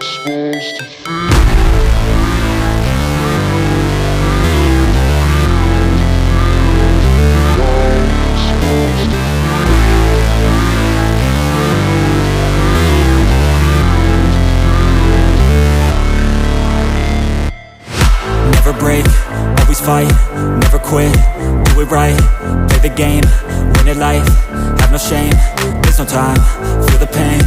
supposed to feel? Never break, always fight, never quit, do it right, play the game, win it life, have no shame, there's no time, feel the pain,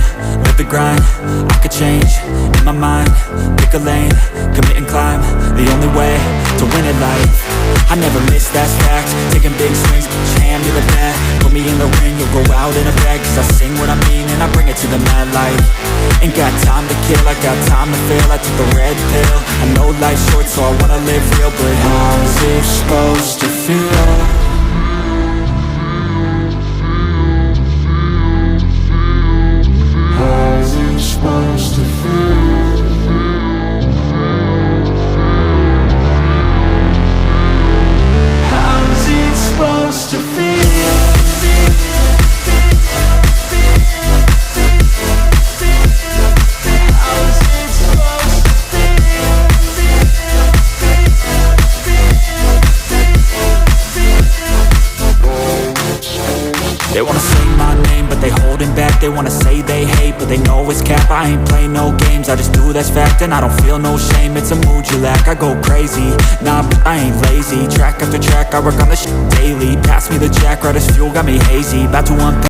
live the grind, I could change, in my mind, pick a lane, commit and climb, the only way to win it life. I never miss, that's fact, taking big swings, each hand to the bat, put me in the ring, you'll go out in a bag, cause I sing what I mean and I bring it to the mad light. Ain't got time to kill, I got time to feel, I took the red pill, I know life's short so I wanna live real, but how's it supposed to feel? How's it supposed to feel? How's it supposed to feel? They wanna say my name, but they holding back. They wanna say they hate, but they know it's cap. I ain't play no games, I just do that's fact. And I don't feel no shame, it's a mood you lack. I go crazy, nah, but I ain't lazy. Track after track, I work on this shit daily. Pass me the jack, right as fuel, got me hazy. About to unpack